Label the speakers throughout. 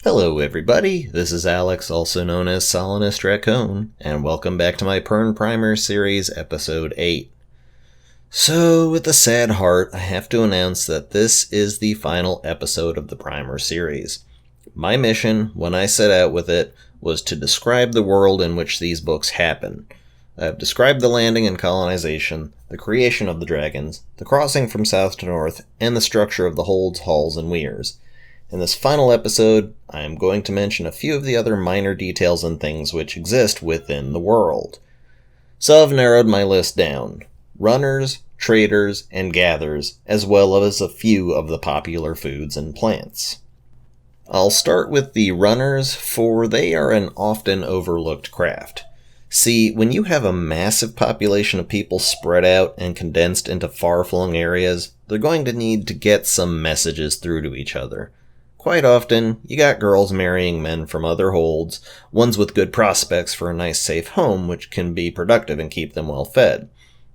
Speaker 1: Hello everybody, this is Alex, also known as Solinist Raccoon, and welcome back to my Pern Primer Series, Episode 8. So, with a sad heart, I have to announce that this is the final episode of the Primer series. My mission, when I set out with it, was to describe the world in which these books happen. I have described the landing and colonization, the creation of the dragons, the crossing from south to north, and the structure of the holds, halls, and weirs. In this final episode, I am going to mention a few of the other minor details and things which exist within the world. So I've narrowed my list down. Runners, traders, and gatherers, as well as a few of the popular foods and plants. I'll start with the runners, for they are an often overlooked craft. See, when you have a massive population of people spread out and condensed into far-flung areas, they're going to need to get some messages through to each other. Quite often, you got girls marrying men from other holds, ones with good prospects for a nice safe home which can be productive and keep them well fed.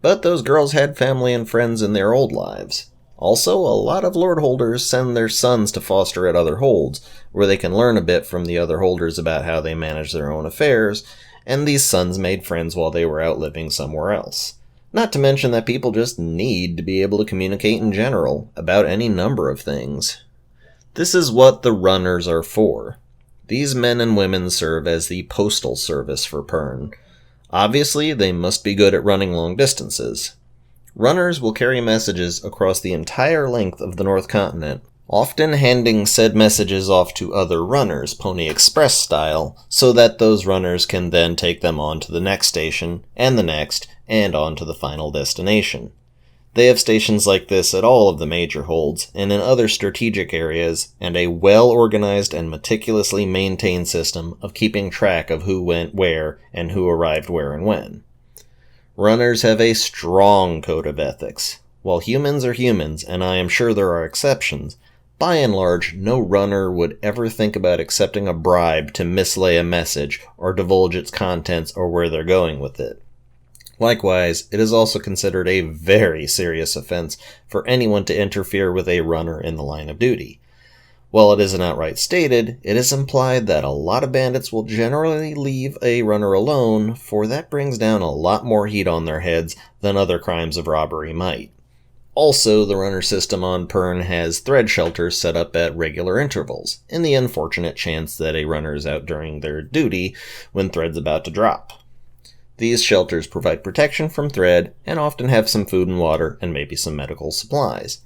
Speaker 1: But those girls had family and friends in their old lives. Also, a lot of lord holders send their sons to foster at other holds, where they can learn a bit from the other holders about how they manage their own affairs, and these sons made friends while they were out living somewhere else. Not to mention that people just need to be able to communicate in general, about any number of things. This is what the runners are for. These men and women serve as the postal service for Pern. Obviously, they must be good at running long distances. Runners will carry messages across the entire length of the North Continent, often handing said messages off to other runners, Pony Express style, so that those runners can then take them on to the next station, and the next, and on to the final destination. They have stations like this at all of the major holds, and in other strategic areas, and a well-organized and meticulously maintained system of keeping track of who went where, and who arrived where and when. Runners have a strong code of ethics. While humans are humans, and I am sure there are exceptions, by and large, no runner would ever think about accepting a bribe to mislay a message or divulge its contents or where they're going with it. Likewise, it is also considered a very serious offense for anyone to interfere with a runner in the line of duty. While it isn't outright stated, it is implied that a lot of bandits will generally leave a runner alone, for that brings down a lot more heat on their heads than other crimes of robbery might. Also, the runner system on Pern has thread shelters set up at regular intervals, in the unfortunate chance that a runner is out during their duty when thread's about to drop. These shelters provide protection from thread, and often have some food and water, and maybe some medical supplies.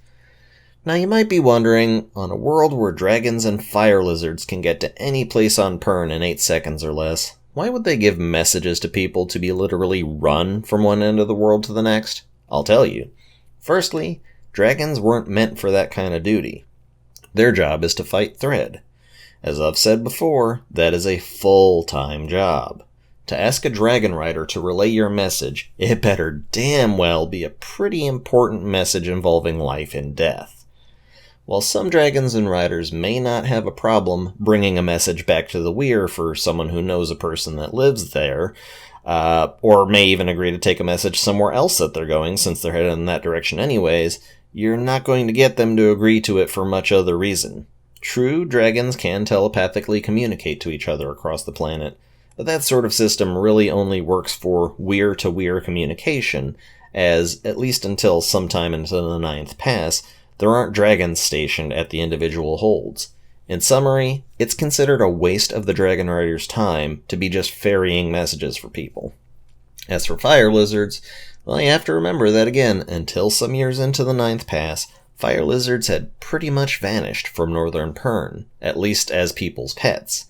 Speaker 1: Now you might be wondering, on a world where dragons and fire lizards can get to any place on Pern in 8 seconds or less, why would they give messages to people to be literally run from one end of the world to the next? I'll tell you. Firstly, dragons weren't meant for that kind of duty. Their job is to fight thread. As I've said before, that is a full-time job. To ask a dragon rider to relay your message, it better damn well be a pretty important message involving life and death. While some dragons and riders may not have a problem bringing a message back to the weir for someone who knows a person that lives there, or may even agree to take a message somewhere else that they're going since they're headed in that direction anyways, you're not going to get them to agree to it for much other reason. True, dragons can telepathically communicate to each other across the planet, but that sort of system really only works for weir-to-weir communication, as, at least until sometime into the 9th pass, there aren't dragons stationed at the individual holds. In summary, it's considered a waste of the dragon rider's time to be just ferrying messages for people. As for fire lizards, well, you have to remember that again, until some years into the 9th pass, fire lizards had pretty much vanished from northern Pern, at least as people's pets.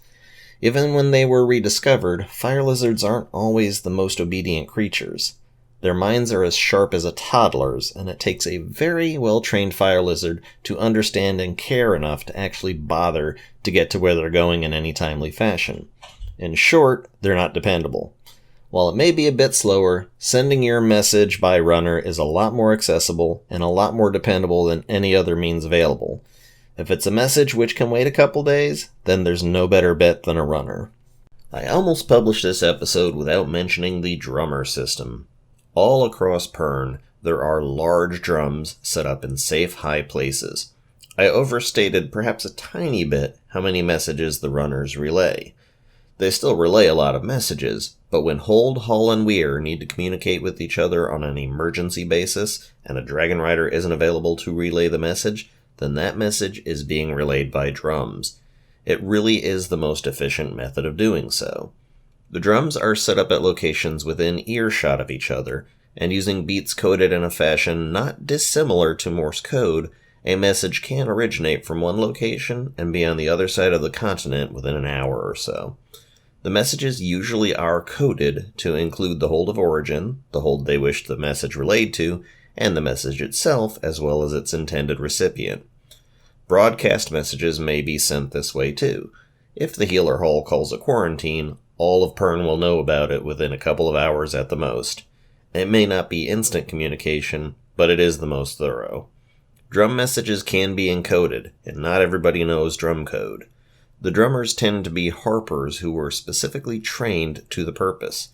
Speaker 1: Even when they were rediscovered, fire lizards aren't always the most obedient creatures. Their minds are as sharp as a toddler's, and it takes a very well-trained fire lizard to understand and care enough to actually bother to get to where they're going in any timely fashion. In short, they're not dependable. While it may be a bit slower, sending your message by runner is a lot more accessible and a lot more dependable than any other means available. If it's a message which can wait a couple days, then there's no better bet than a runner. I almost published this episode without mentioning the drummer system. All across Pern, there are large drums set up in safe high places. I overstated perhaps a tiny bit how many messages the runners relay. They still relay a lot of messages, but when Hold, Haul, and Weir need to communicate with each other on an emergency basis, and a Dragon Rider isn't available to relay the message, then that message is being relayed by drums. It really is the most efficient method of doing so. The drums are set up at locations within earshot of each other, and using beats coded in a fashion not dissimilar to Morse code, a message can originate from one location and be on the other side of the continent within an hour or so. The messages usually are coded to include the hold of origin, the hold they wish the message relayed to, and the message itself, as well as its intended recipient. Broadcast messages may be sent this way too. If the healer hall calls a quarantine, all of Pern will know about it within a couple of hours at the most. It may not be instant communication, but it is the most thorough. Drum messages can be encoded, and not everybody knows drum code. The drummers tend to be harpers who were specifically trained to the purpose.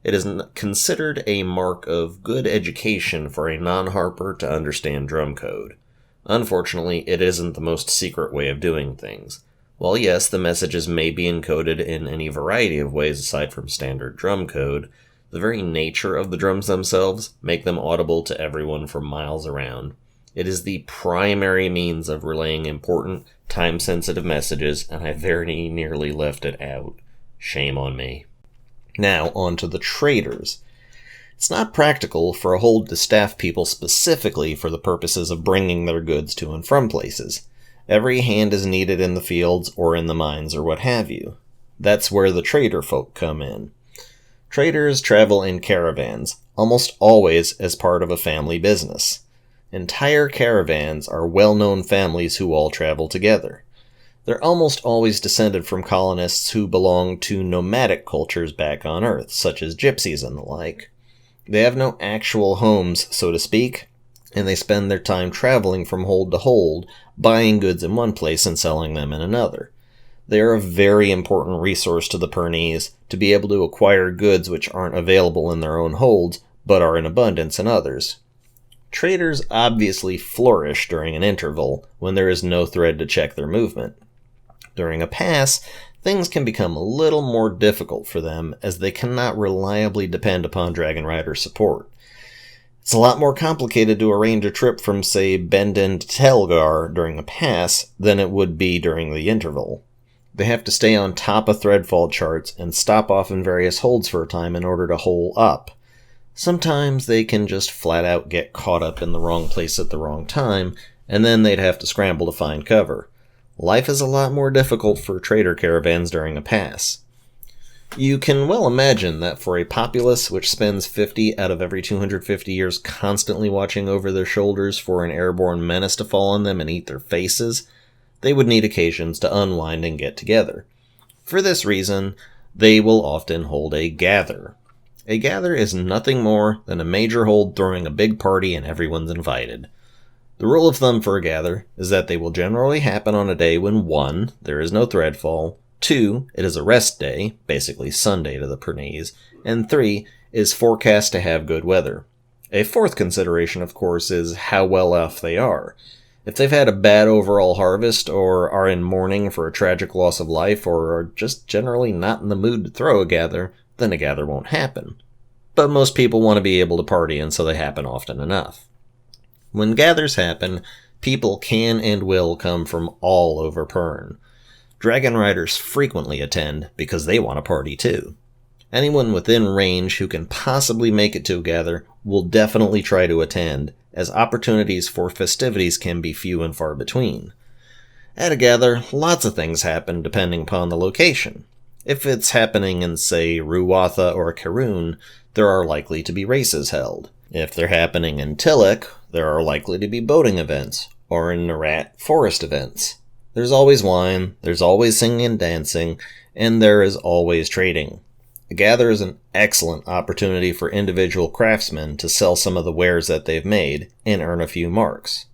Speaker 1: It is considered a mark of good education for a non-harper to understand drum code. Unfortunately, it isn't the most secret way of doing things. While yes, the messages may be encoded in any variety of ways aside from standard drum code, the very nature of the drums themselves make them audible to everyone for miles around. It is the primary means of relaying important, time-sensitive messages, and I very nearly left it out. Shame on me. Now, on to the traders. It's not practical for a hold to staff people specifically for the purposes of bringing their goods to and from places. Every hand is needed in the fields or in the mines or what have you. That's where the trader folk come in. Traders travel in caravans, almost always as part of a family business. Entire caravans are well-known families who all travel together. They're almost always descended from colonists who belong to nomadic cultures back on Earth, such as gypsies and the like. They have no actual homes, so to speak, and they spend their time traveling from hold to hold, buying goods in one place and selling them in another. They are a very important resource to the Pernese to be able to acquire goods which aren't available in their own holds, but are in abundance in others. Traders obviously flourish during an interval, when there is no thread to check their movement. During a pass, things can become a little more difficult for them, as they cannot reliably depend upon Dragon Rider support. It's a lot more complicated to arrange a trip from, say, Bendon to Telgar during a pass than it would be during the interval. They have to stay on top of threadfall charts and stop off in various holds for a time in order to hole up. Sometimes they can just flat out get caught up in the wrong place at the wrong time, and then they'd have to scramble to find cover. Life is a lot more difficult for trader caravans during a pass. You can well imagine that for a populace which spends 50 out of every 250 years constantly watching over their shoulders for an airborne menace to fall on them and eat their faces, they would need occasions to unwind and get together. For this reason, they will often hold a gather. A gather is nothing more than a major hold throwing a big party and everyone's invited. The rule of thumb for a gather is that they will generally happen on a day when 1. There is no threadfall, 2. It is a rest day, basically Sunday to the Pernese, and 3. Is forecast to have good weather. A fourth consideration, of course, is how well off they are. If they've had a bad overall harvest, or are in mourning for a tragic loss of life, or are just generally not in the mood to throw a gather, then a gather won't happen. But most people want to be able to party, and so they happen often enough. When gathers happen, people can and will come from all over Pern. Dragon Riders frequently attend because they want to party too. Anyone within range who can possibly make it to a gather will definitely try to attend, as opportunities for festivities can be few and far between. At a gather, lots of things happen depending upon the location. If it's happening in, say, Ruwatha or Karoon, there are likely to be races held. If they're happening in Tillich, there are likely to be boating events, or in Narat, forest events. There's always wine, there's always singing and dancing, and there is always trading. A gather is an excellent opportunity for individual craftsmen to sell some of the wares that they've made and earn a few marks.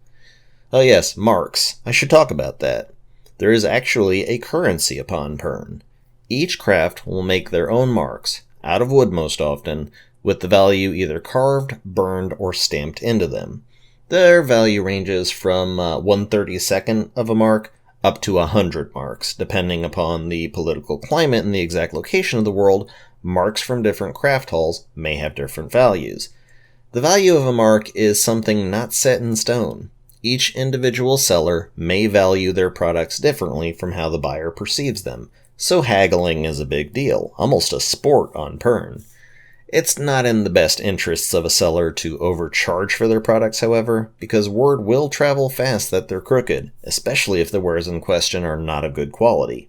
Speaker 1: Oh yes, marks. I should talk about that. There is actually a currency upon Pern. Each craft will make their own marks, out of wood most often, with the value either carved, burned, or stamped into them. Their value ranges from 1/32 of a mark up to 100 marks. Depending upon the political climate and the exact location of the world, marks from different craft halls may have different values. The value of a mark is something not set in stone. Each individual seller may value their products differently from how the buyer perceives them, so haggling is a big deal, almost a sport on Pern. It's not in the best interests of a seller to overcharge for their products, however, because word will travel fast that they're crooked, especially if the wares in question are not of good quality.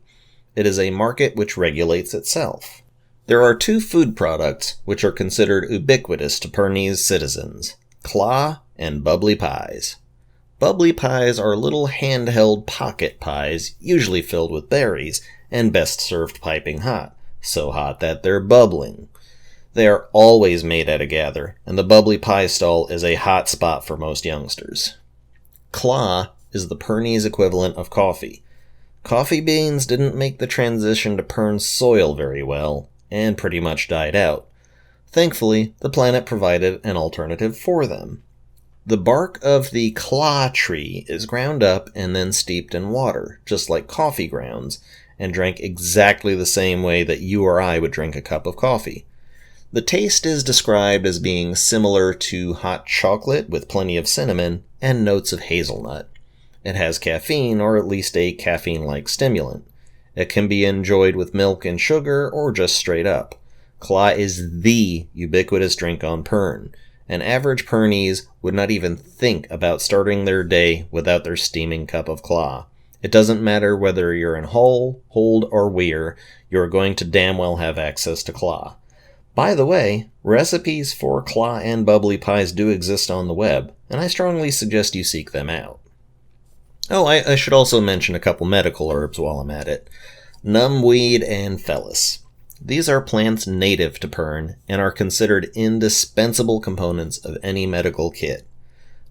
Speaker 1: It is a market which regulates itself. There are two food products which are considered ubiquitous to Pernese citizens: claw and bubbly pies. Bubbly pies are little handheld pocket pies, usually filled with berries, and best served piping hot, so hot that they're bubbling. They are always made at a gather, and the bubbly pie stall is a hot spot for most youngsters. Claw is the Pernese equivalent of coffee. Coffee beans didn't make the transition to Pern soil very well, and pretty much died out. Thankfully, the planet provided an alternative for them. The bark of the claw tree is ground up and then steeped in water, just like coffee grounds, and drank exactly the same way that you or I would drink a cup of coffee. The taste is described as being similar to hot chocolate with plenty of cinnamon and notes of hazelnut. It has caffeine, or at least a caffeine-like stimulant. It can be enjoyed with milk and sugar or just straight up. Claw is the ubiquitous drink on Pern. An average Pernese would not even think about starting their day without their steaming cup of claw. It doesn't matter whether you're in Hull, Hold, or Weir, you're going to damn well have access to claw. By the way, recipes for claw and bubbly pies do exist on the web, and I strongly suggest you seek them out. Oh, I should also mention a couple medical herbs while I'm at it. Numbweed and Phellus. These are plants native to Pern and are considered indispensable components of any medical kit.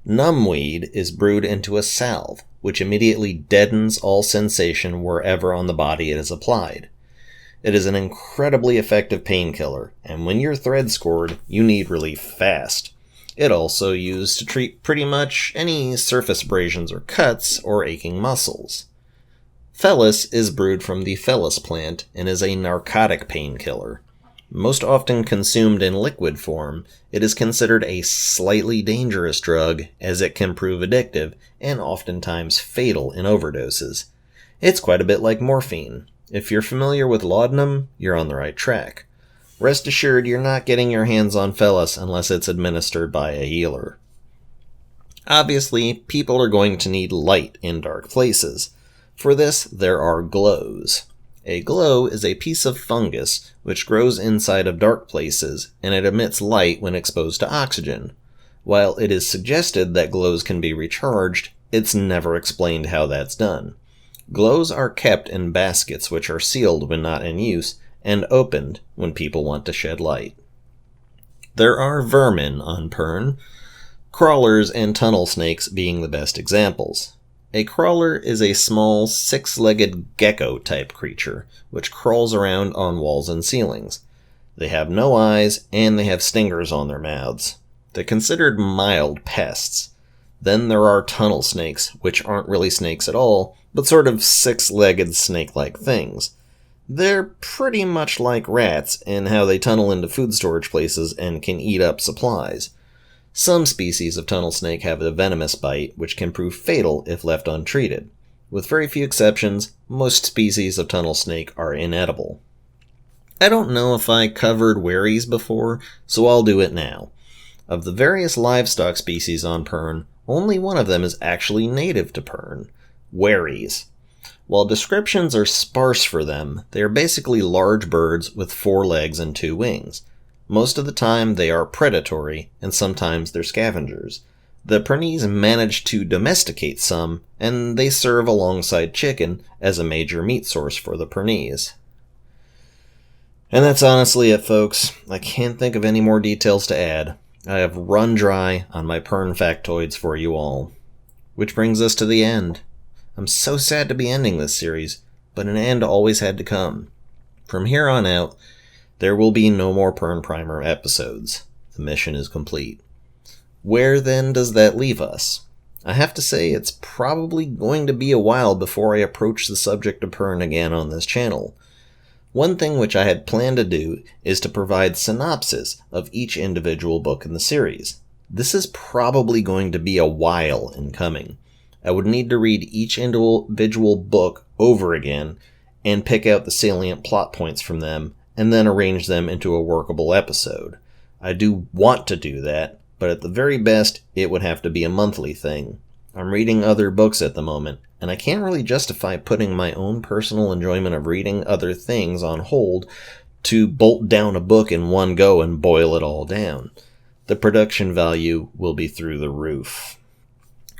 Speaker 1: Numbweed is brewed into a salve, which immediately deadens all sensation wherever on the body it is applied. It is an incredibly effective painkiller, and when you're thread-scored, you need relief fast. It also used to treat pretty much any surface abrasions or cuts or aching muscles. Phellus is brewed from the Phellus plant and is a narcotic painkiller. Most often consumed in liquid form, it is considered a slightly dangerous drug as it can prove addictive and oftentimes fatal in overdoses. It's quite a bit like morphine. If you're familiar with laudanum, you're on the right track. Rest assured you're not getting your hands on Phellus unless it's administered by a healer. Obviously, people are going to need light in dark places. For this, there are glows. A glow is a piece of fungus which grows inside of dark places, and it emits light when exposed to oxygen. While it is suggested that glows can be recharged, it's never explained how that's done. Glows are kept in baskets which are sealed when not in use, and opened when people want to shed light. There are vermin on Pern, crawlers and tunnel snakes being the best examples. A crawler is a small, six-legged gecko-type creature, which crawls around on walls and ceilings. They have no eyes, and they have stingers on their mouths. They're considered mild pests. Then there are tunnel snakes, which aren't really snakes at all, but sort of six-legged snake-like things. They're pretty much like rats in how they tunnel into food storage places and can eat up supplies. Some species of tunnel snake have a venomous bite, which can prove fatal if left untreated. With very few exceptions, most species of tunnel snake are inedible. I don't know if I covered wherries before, so I'll do it now. Of the various livestock species on Pern, only one of them is actually native to Pern: wherries. While descriptions are sparse for them, they are basically large birds with 4 legs and 2 wings. Most of the time they are predatory, and sometimes they're scavengers. The Pernese managed to domesticate some, and they serve alongside chicken as a major meat source for the Pernese. And that's honestly it, folks. I can't think of any more details to add. I have run dry on my Pern factoids for you all. Which brings us to the end. I'm so sad to be ending this series, but an end always had to come. From here on out, there will be no more Pern Primer episodes. The mission is complete. Where then does that leave us? I have to say it's probably going to be a while before I approach the subject of Pern again on this channel. One thing which I had planned to do is to provide synopsis of each individual book in the series. This is probably going to be a while in coming. I would need to read each individual book over again and pick out the salient plot points from them and then arrange them into a workable episode. I do want to do that, but at the very best, it would have to be a monthly thing. I'm reading other books at the moment, and I can't really justify putting my own personal enjoyment of reading other things on hold to bolt down a book in one go and boil it all down. The production value will be through the roof.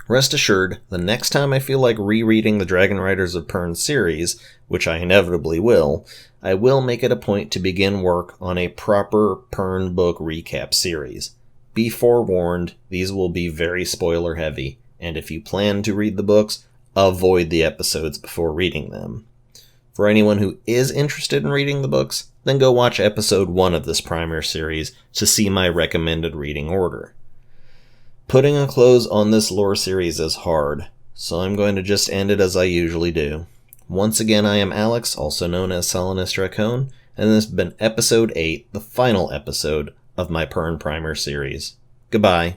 Speaker 1: Rest assured, the next time I feel like rereading the Dragon Riders of Pern series, which I inevitably will, I will make it a point to begin work on a proper Pern book recap series. Be forewarned, these will be very spoiler heavy, and if you plan to read the books, avoid the episodes before reading them. For anyone who is interested in reading the books, then go watch episode 1 of this primer series to see my recommended reading order. Putting a close on this lore series is hard, so I'm going to just end it as I usually do. Once again, I am Alex, also known as Salinist Raccoon, and this has been episode 8, the final episode of my Pern Primer series. Goodbye.